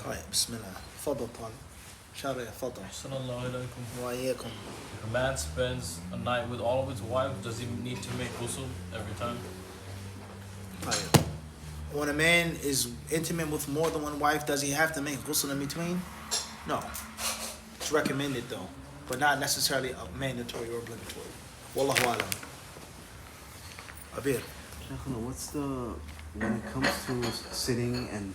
طيب بسم الله تفضل طالب شرع تفضل أحسن الله إليكم. وإياكم. If a man spends a night with all of his wives, does he need to make ghusl every time? طيب. When a man is intimate with more than one wife, does he have to make ghusl in between? No. It's recommended though, but not necessarily mandatory or obligatory. Wallahu alam. Abir. What's when it comes to sitting and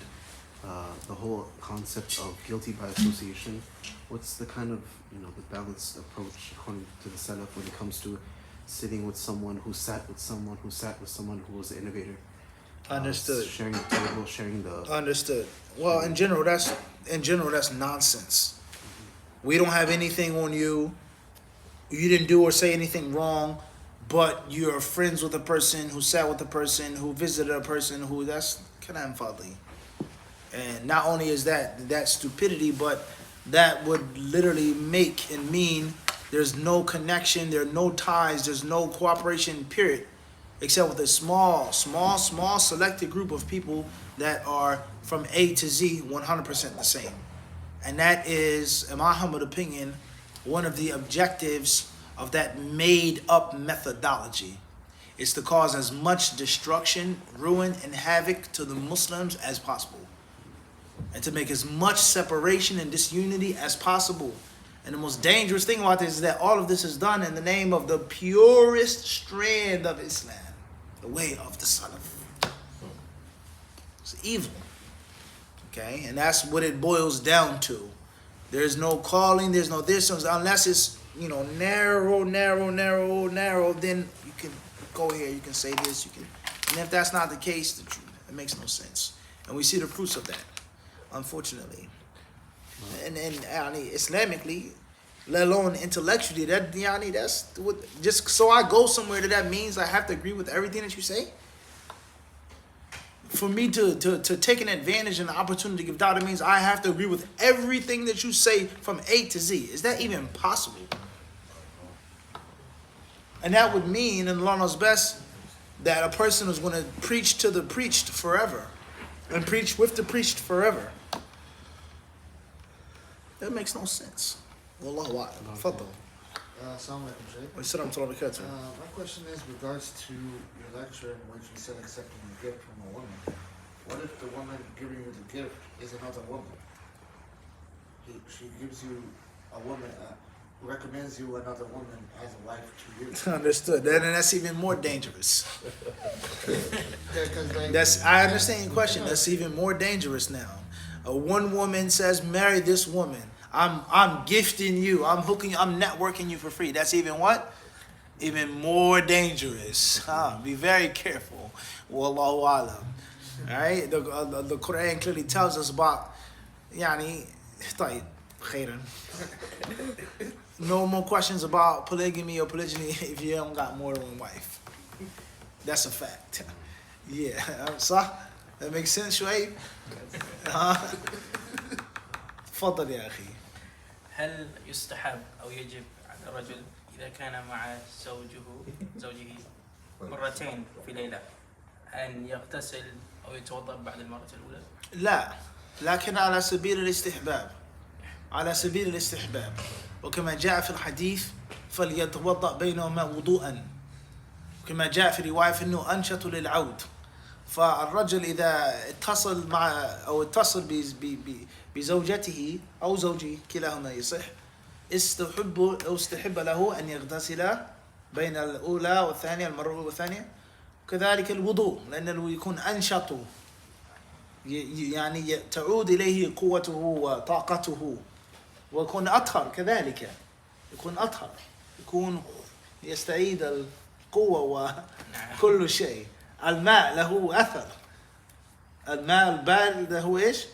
the whole concept of guilty by association, what's the kind of, the balanced approach according to the Salaf when it comes to sitting with someone who sat with someone who sat with someone who was the innovator? Understood. Sharing the table, sharing the... Understood. Well, in general, that's nonsense. We don't have anything on you. You didn't do or say anything wrong, but you're friends with a person who sat with a person who visited a person who, that's kalam fadli. And not only is that stupidity, but that would literally make and mean there's no connection, there are no ties, there's no cooperation, period, except with a small selected group of people that are from A to Z 100% the same. And that is, in my humble opinion, one of the objectives of that made-up methodology. Is to cause as much destruction, ruin, and havoc to the Muslims as possible. And to make as much separation and disunity as possible. And the most dangerous thing about this is that all of this is done in the name of the purest strand of Islam. The way of the Salaf. It's evil. Okay? And that's what it boils down to. There's no calling, there's no this, unless it's, narrow, then you can go here, you can say this, and if that's not the case, it makes no sense. And we see the fruits of that, unfortunately. And Islamically, let alone intellectually, that's what, just so I go somewhere that means I have to agree with everything that you say? For me to take an advantage and an opportunity to give da'wah, means I have to agree with everything that you say from A to Z. Is that even possible? And that would mean, and Allah knows best, that a person is going to preach to the preached forever. And preach with the preached forever. That makes no sense. Wallahu a'lam. Fadl. Assalamu alaikum, Shaykh. Wa salam wa barakatuh. My question is regards to your lecture in which you said accepting a gift from a woman. What if the woman giving you the gift is another woman? She gives you a woman, recommends you another woman as a wife to you. Understood. Then that's even more dangerous. Yeah, I understand your question. That's even more dangerous now. One woman says, marry this woman. I'm gifting you. I'm networking you for free. That's even what? Even more dangerous. Be very careful. Wallahu alam. Alright? The Quran clearly tells us about طيب خيرا. No more questions about polygamy or polygyny if you don't got more than one wife. That's a fact. Yeah. صح? That makes sense, شويب? تفضل يا أخي. هل يستحب أو يجب على الرجل إذا كان مع زوجه مرتين في ليلة أن يغتسل أو يتوضأ بعد المرة الأولى؟ لا، لكن على سبيل الاستحباب. وكما جاء في الحديث فليتوضأ بينهما وضوءا. كما جاء في رواية أنه أنشط للعود. فالرجل إذا اتصل بزوجته أو زوجه كلاهما يصح استحب له أن يغتسل بين الأولى والثانية، المرة الأولى والثانية، كذلك الوضوء لأنه يكون أنشط، تعود إليه قوته وطاقته، ويكون أطهر كذلك، يكون يستعيد القوة وكل شيء. الماء له أثر، الماء البارد له إيش؟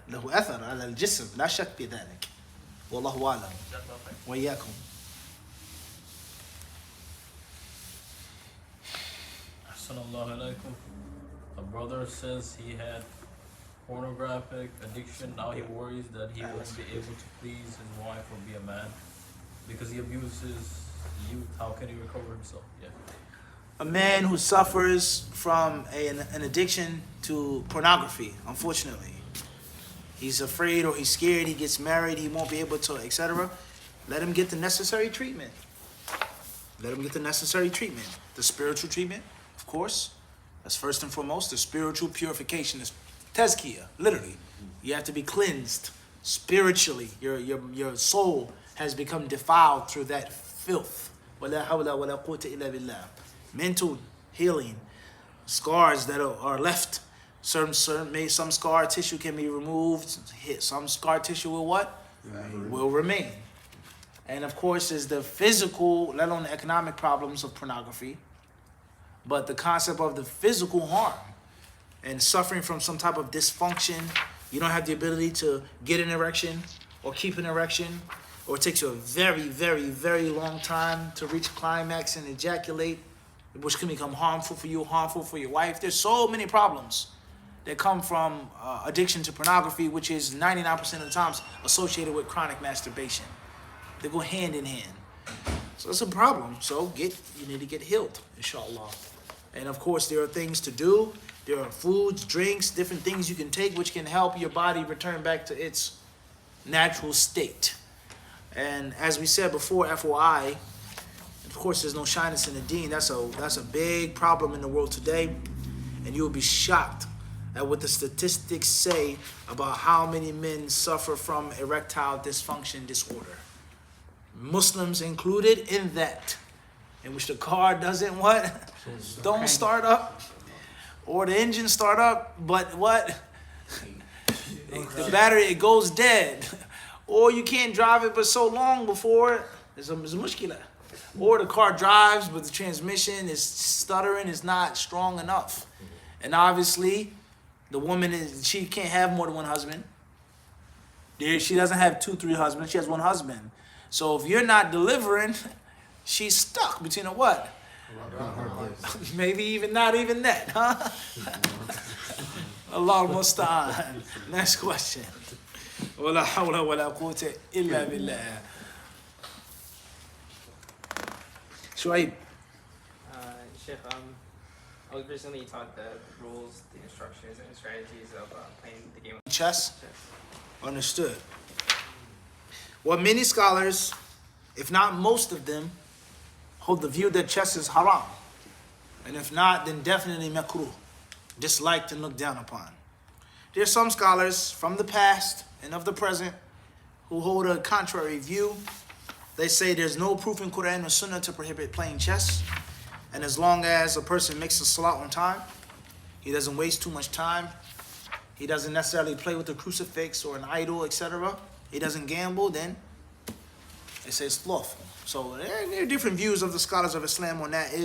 له أثر على الجسم، لا شك في ذلك. والله أعلم. وإياكم. أحسن الله إليكم. A brother says he had pornographic addiction. Now he worries that he won't be able to please his wife or be a man because he abuses youth. How can he recover himself? Yeah. A man who suffers from an addiction to pornography, unfortunately, he's afraid or he's scared, he gets married, he won't be able to, etc. Let him get the necessary treatment. Let him get the necessary treatment. The spiritual treatment, of course. That's first and foremost. The spiritual purification is tazkiyah, literally. You have to be cleansed spiritually. Your soul has become defiled through that filth. وَلَا حَوْلَ وَلَا قُوَّةَ إِلَّا بِاللَّهِ. Mental healing. Scars that are left. Some scar tissue can be removed. Some scar tissue will what? Will remain. And of course is the physical, let alone the economic problems of pornography, but the concept of the physical harm and suffering from some type of dysfunction. You don't have the ability to get an erection or keep an erection, or it takes you a very, very, very long time to reach climax and ejaculate, which can become harmful for you, harmful for your wife. There's so many problems that come from addiction to pornography, which is 99% of the times associated with chronic masturbation. They go hand in hand. So it's a problem. So you need to get healed, inshallah. And of course, there are things to do. There are foods, drinks, different things you can take which can help your body return back to its natural state. And as we said before, FYI, of course, there's no shyness in the deen. That's a big problem in the world today. And you will be shocked at what the statistics say about how many men suffer from erectile dysfunction disorder. Muslims included in that, in which the car doesn't what? Don't start up, or the engine start up, but what? The battery, it goes dead, or you can't drive it but so long before it's a mushkila, or the car drives but the transmission is stuttering, is not strong enough, and obviously the woman she can't have more than one husband. She doesn't have 2-3 husbands. She has one husband. So if you're not delivering, she's stuck between a what? Maybe even not even that, huh? Allah musta'an. Next question. Wala hawla wala quwwata illa billah. Shuaib. Sheikh, I was recently taught the rules, the instructions, and strategies of playing the game of Chess? Understood. Well, many scholars, if not most of them, hold the view that chess is haram. And if not, then definitely makruh, disliked and looked down upon. There are some scholars from the past and of the present who hold a contrary view. They say there's no proof in Quran or Sunnah to prohibit playing chess. And as long as a person makes the salat on time, he doesn't waste too much time, he doesn't necessarily play with a crucifix or an idol, etc., he doesn't gamble, then it says lawful. So there are different views of the scholars of Islam on that. It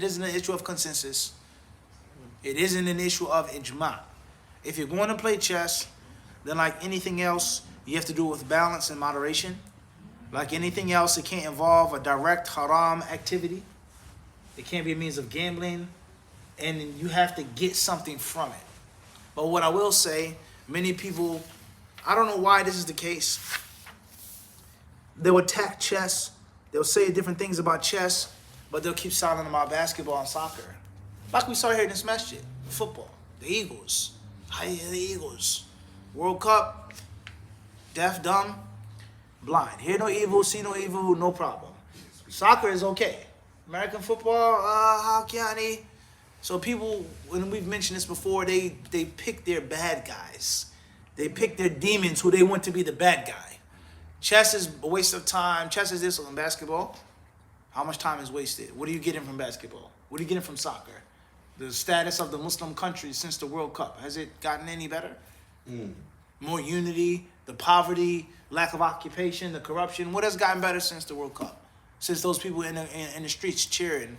isn't an issue of consensus. It isn't an issue of ijma'. If you're going to play chess, then like anything else, you have to do it with balance and moderation. Like anything else, it can't involve a direct haram activity. It can't be a means of gambling, and you have to get something from it. But what I will say, many people, I don't know why this is the case. They'll attack chess. They'll say different things about chess, but they'll keep silent about basketball and soccer. Like we saw here in this masjid, football, the Eagles. The Eagles. World Cup, deaf, dumb, blind. Hear no evil, see no evil, no problem. Soccer is okay. American football, how can he? So people, when we've mentioned this before, they pick their bad guys. They pick their demons who they want to be the bad guy. Chess is a waste of time. Chess is this on basketball. How much time is wasted? What are you getting from basketball? What are you getting from soccer? The status of the Muslim countries since the World Cup, has it gotten any better? More unity, the poverty, lack of occupation, the corruption. What has gotten better since the World Cup? Since those people in the streets cheering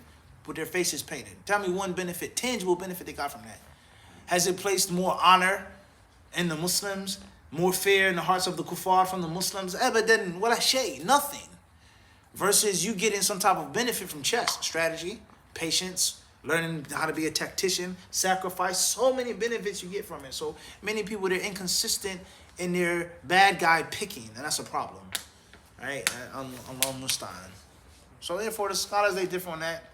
with their faces painted. Tell me one benefit, tangible benefit they got from that. Has it placed more honor in the Muslims? More fear in the hearts of the kuffar from the Muslims? Abadan, wala shay, nothing. Versus you getting some type of benefit from chess, strategy, patience, learning how to be a tactician, sacrifice, so many benefits you get from it. So many people, they're inconsistent in their bad guy picking, and that's a problem. Right? Allah musta'an. So therefore, the scholars, they differ on that.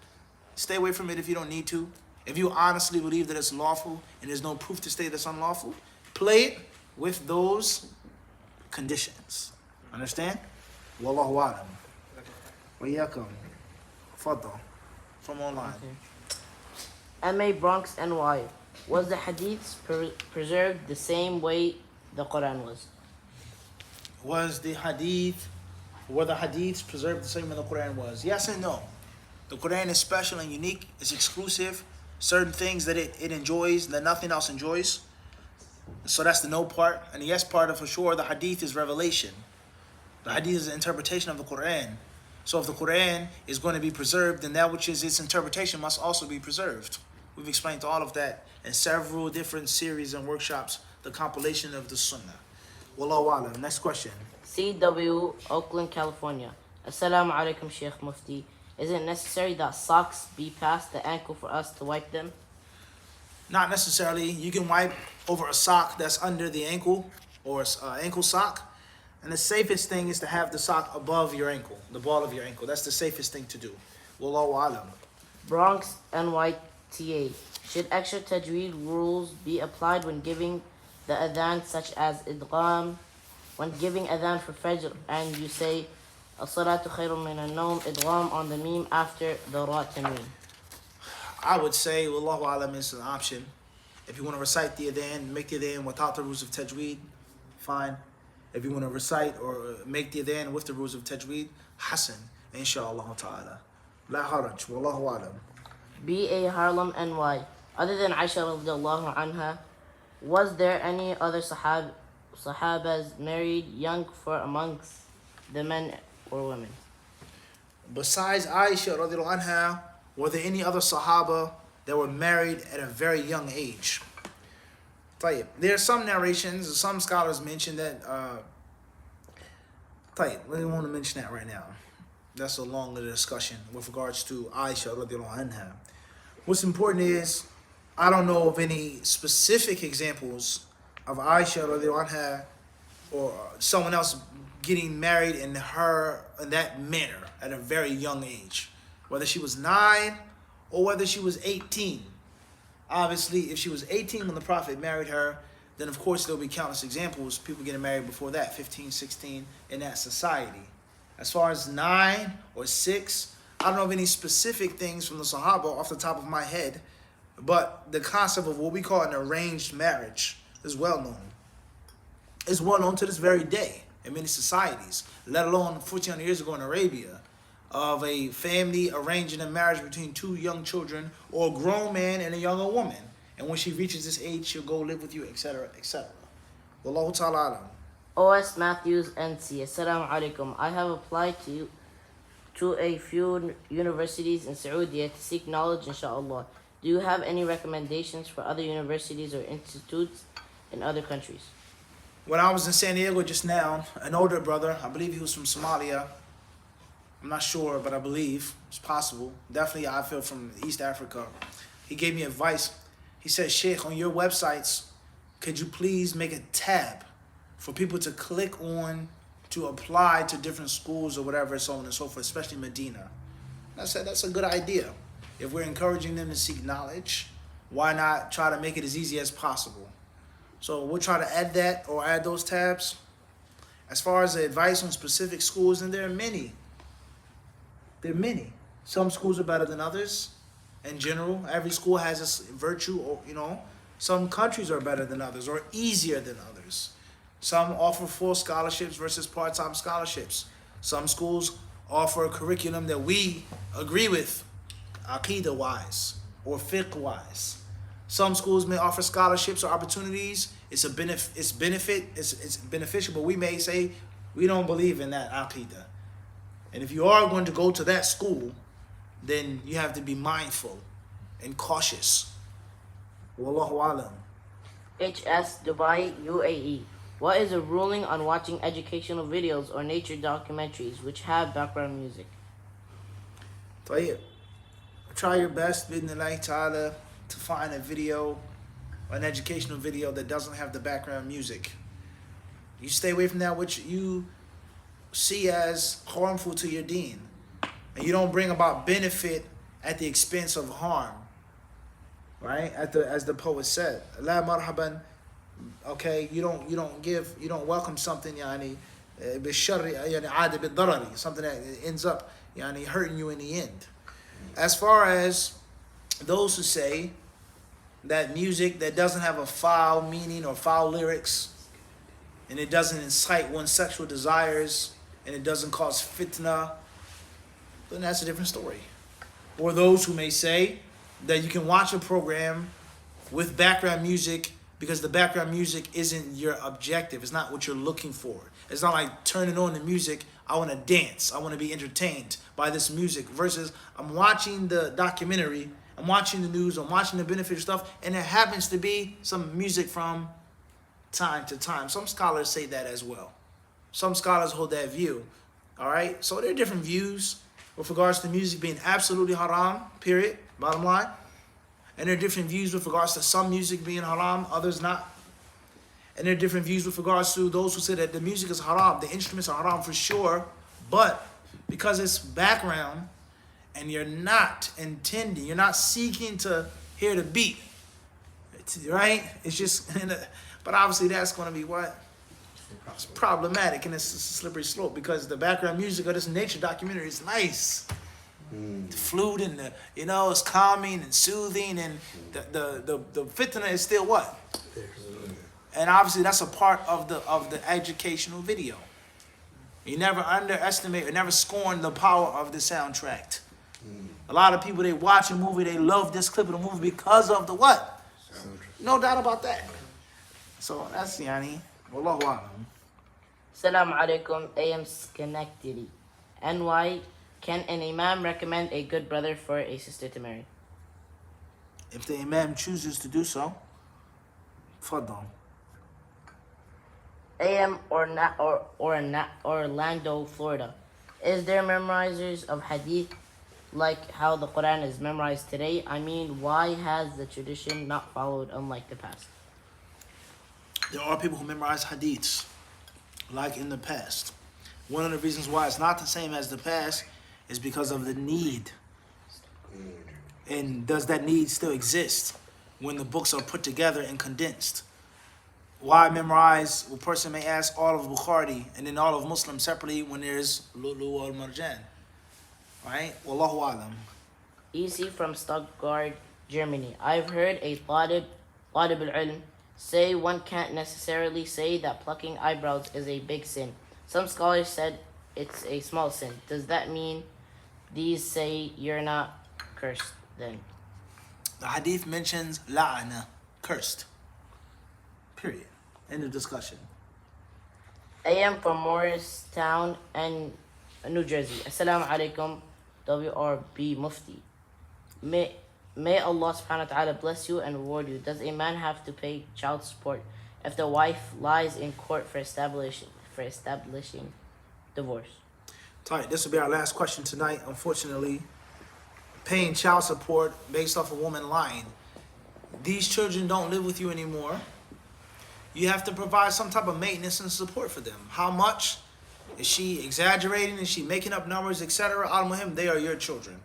Stay away from it if you don't need to. If you honestly believe that it's lawful and there's no proof to say that's unlawful, play it, with those conditions. Understand? Wallahu alam. Wa yakum. Faddal. From online. MA Bronx NY. Was the hadiths preserved the same way the Quran was? Were the hadiths preserved the same as the Quran was? Yes and no. The Quran is special and unique. It's exclusive. Certain things that it enjoys that nothing else enjoys. So that's the no part. And the yes part of for sure, the hadith is revelation. The hadith is an interpretation of the Quran. So if the Quran is going to be preserved, then that which is its interpretation must also be preserved. We've explained all of that in several different series and workshops, the compilation of the Sunnah. Wallahu alam. Next question. CW, Oakland, California. Assalamu alaikum, Sheikh Mufti. Is it necessary that socks be past the ankle for us to wipe them? Not necessarily. You can wipe over a sock that's under the ankle or ankle sock. And the safest thing is to have the sock above your ankle, the ball of your ankle. That's the safest thing to do. Wallahu alam. Bronx NYTA. Should extra tajweed rules be applied when giving the adhan, such as idgham? When giving adhan for Fajr and you say as-salatu khayrun min an-nawm, idgham on the meme after the ra tanween. I would say, Wallahu alam is an option. If you want to recite the adhan, make the adhan without the rules of tajweed, fine. If you want to recite or make the adhan with the rules of tajweed, hasan, inshallah ta'ala. La haraj, wallahu alam. BA Harlem NY. Other than Aisha radiallahu anha, was there any other sahabas married young for amongst the men or women? Besides Aisha radiallahu anha, were there any other sahaba that were married at a very young age? طيب. There are some narrations, some scholars mention that. طيب. We don't want to mention that right now. That's a longer discussion with regards to Aisha radiallahu anha. What's important is, I don't know of any specific examples of Aisha radiallahu anha or someone else getting married in that manner at a very young age. Whether she was 9 or whether she was 18. Obviously, if she was 18 when the Prophet married her, then of course there'll be countless examples, people getting married before that, 15, 16, in that society. As far as 9 or 6, I don't know of any specific things from the Sahaba off the top of my head, but the concept of what we call an arranged marriage is well known. It's well known to this very day in many societies, let alone 1400 years ago in Arabia, of a family arranging a marriage between two young children or a grown man and a younger woman. And when she reaches this age, she'll go live with you, etc., etc. Wallahu ta'ala alam. OS Matthews NC. Assalamu alaikum. I have applied to a few universities in Saudi to seek knowledge, inshallah. Do you have any recommendations for other universities or institutes in other countries? When I was in San Diego just now, an older brother, I believe he was from Somalia. I'm not sure, but I believe it's possible. Definitely, I feel from East Africa. He gave me advice. He said, Sheikh, on your websites, could you please make a tab for people to click on to apply to different schools or whatever, so on and so forth, especially Medina. I said, that's a good idea. If we're encouraging them to seek knowledge, why not try to make it as easy as possible? So we'll try to add that or add those tabs. As far as the advice on specific schools, and there are many. There are many. Some schools are better than others. In general, every school has its virtue, or some countries are better than others or easier than others. Some offer full scholarships versus part-time scholarships. Some schools offer a curriculum that we agree with, aqidah-wise or fiqh-wise. Some schools may offer scholarships or opportunities. It's beneficial, but we may say we don't believe in that aqidah. And if you are going to go to that school, then you have to be mindful and cautious. Wallahu alam. HS Dubai UAE. What is a ruling on watching educational videos or nature documentaries which have background music? طيب. Try your best, bidnillahi ta'ala, to find a video, an educational video that doesn't have the background music. You stay away from that which you see as harmful to your deen. And you don't bring about benefit at the expense of harm. Right? As the poet said, La marhaban Okay, you don't welcome something يعني بالشر يعني عادة بالضرر, something that ends up يعني hurting you in the end. As far as those who say that music that doesn't have a foul meaning or foul lyrics, and it doesn't incite one's sexual desires, and it doesn't cause fitna, then that's a different story. Or those who may say that you can watch a program with background music because the background music isn't your objective. It's not what you're looking for. It's not like turning on the music, I want to dance, I want to be entertained by this music, versus I'm watching the documentary, I'm watching the news, I'm watching the beneficial stuff, and there happens to be some music from time to time. Some scholars say that as well. Some scholars hold that view. All right? So there are different views with regards to music being absolutely haram, period, bottom line. And there are different views with regards to some music being haram, others not. And there are different views with regards to those who say that the music is haram, the instruments are haram for sure, but because it's background and you're not intending, you're not seeking to hear the beat, right? It's just, but obviously that's going to be what? It's problematic, and it's a slippery slope because the background music of this nature documentary is nice. The flute and the, it's calming and soothing, and the fitna is still what? And obviously that's a part of the educational video. You never underestimate or never scorn the power of the soundtrack. A lot of people, they watch a movie, they love this clip of the movie because of the what? No doubt about that. So that's yani. Wallahu a'lam. Assalamu alaikum, AM Schenectady. NY, can an imam recommend a good brother for a sister to marry? If the imam chooses to do so, faddal. AM Orlando, Florida. Is there memorizers of hadith like how the Quran is memorized today? I mean, why has the tradition not followed unlike the past? There are people who memorize hadiths like in the past. One of the reasons why it's not the same as the past is because of the need. And does that need still exist when the books are put together and condensed? Why memorize, a person may ask, all of Bukhari and then all of Muslim separately when there's Lu'lu al Marjan? Right? Wallahu alam. EC from Stuttgart, Germany. I've heard a talib al-ilm say one can't necessarily say that plucking eyebrows is a big sin. Some scholars said it's a small sin. Does that mean these say you're not cursed then? The hadith mentions la'ana, cursed. Period. End of discussion. I am from Morristown and New Jersey. Assalamu alaikum, WRB Mufti. May Allah subhanahu wa ta'ala bless you and reward you. Does a man have to pay child support if the wife lies in court for establishing divorce? Alright, this will be our last question tonight. Unfortunately, paying child support based off a woman lying. These children don't live with you anymore. You have to provide some type of maintenance and support for them. How much? Is she exaggerating? Is she making up numbers, etc.? Al-Muhim, they are your children.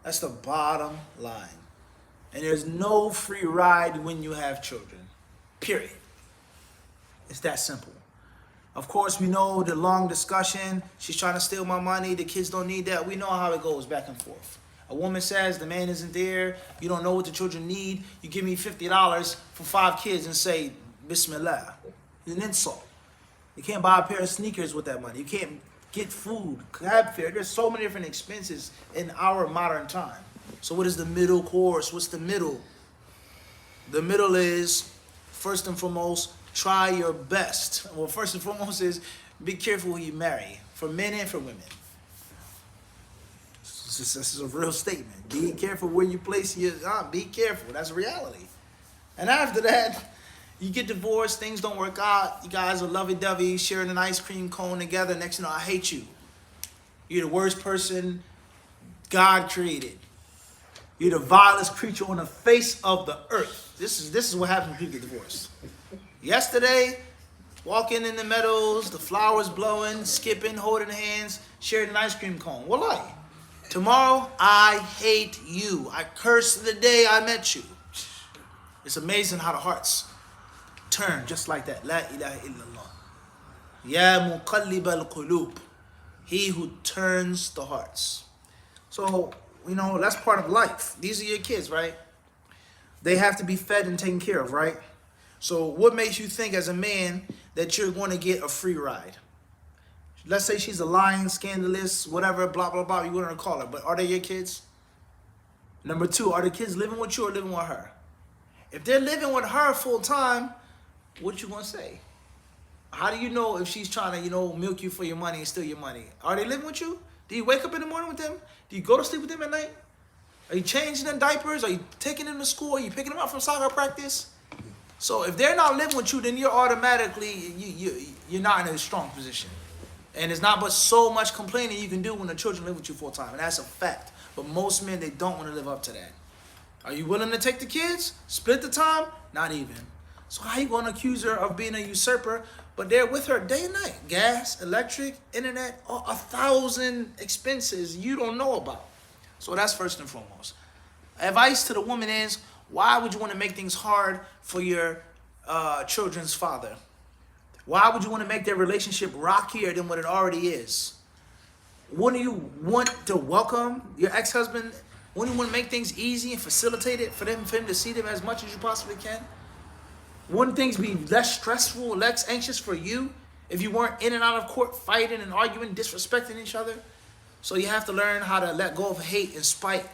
That's the bottom line. And there's no free ride when you have children. Period. It's that simple. Of course, we know the long discussion. She's trying to steal my money. The kids don't need that. We know how it goes back and forth. A woman says the man isn't there. You don't know what the children need. You give me $50 for 5 kids and say, Bismillah. It's an insult. You can't buy a pair of sneakers with that money. You can't get food, cab fare. There's so many different expenses in our modern time. So what is the middle course? What's the middle? The middle is, first and foremost, try your best. Well, first and foremost is be careful who you marry, for men and for women. This is a real statement. Be careful where you place your, be careful. That's reality. And after that, you get divorced, things don't work out, you guys are lovey-dovey, sharing an ice cream cone together, next thing you know, I hate you. You're the worst person God created. You're the vilest creature on the face of the earth. This is what happens when people get divorced. Yesterday, walking in the meadows, the flowers blowing, skipping, holding hands, sharing an ice cream cone. Wallahi. Tomorrow, I hate you. I curse the day I met you. It's amazing how the hearts turn just like that. La ilaha illallah. Ya muqallib al-qulub. He who turns the hearts. So, that's part of life. These are your kids, right? They have to be fed and taken care of, right? So what makes you think as a man that you're going to get a free ride? Let's say she's a lying, scandalous, whatever, blah, blah, blah, you want to call her. But are they your kids? Number two, are the kids living with you or living with her? If they're living with her full time, what you going to say? How do you know if she's trying to, milk you for your money and steal your money? Are they living with you? Do you wake up in the morning with them? Do you go to sleep with them at night? Are you changing them diapers? Are you taking them to school? Are you picking them up from soccer practice? So if they're not living with you, then you're automatically, you're not in a strong position. And there's not but so much complaining you can do when the children live with you full time. And that's a fact. But most men, they don't want to live up to that. Are you willing to take the kids? Split the time? Not even. So how you going to accuse her of being a usurper? But they're with her day and night. Gas, electric, internet, 1,000 expenses you don't know about. So that's first and foremost. Advice to the woman is, why would you want to make things hard for your children's father? Why would you want to make their relationship rockier than what it already is? Wouldn't you want to welcome your ex-husband? Wouldn't you want to make things easy and facilitate it for him to see them as much as you possibly can? Wouldn't things be less stressful, less anxious for you if you weren't in and out of court fighting and arguing, disrespecting each other? So you have to learn how to let go of hate and spite.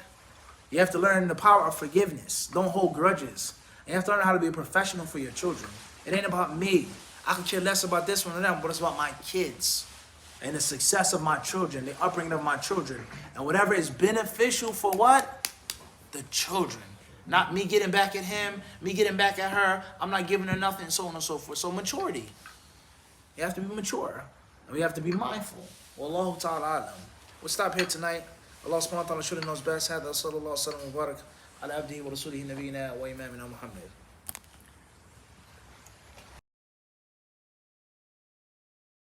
You have to learn the power of forgiveness. Don't hold grudges. You have to learn how to be a professional for your children. It ain't about me. I could care less about this one or that, but it's about my kids and the success of my children, the upbringing of my children, and whatever is beneficial for what? The children. Not me getting back at him, me getting back at her. I'm not giving her nothing, so on and so forth. So maturity. You have to be mature. And we have to be mindful. Wallahu ta'ala alam. We'll stop here tonight. Allah subhanahu wa ta'ala should have knows best. Hadha sallallahu alaihi wa sallam wa barak ala abdihi wa rasulihi nabiyina wa imamina Muhammad.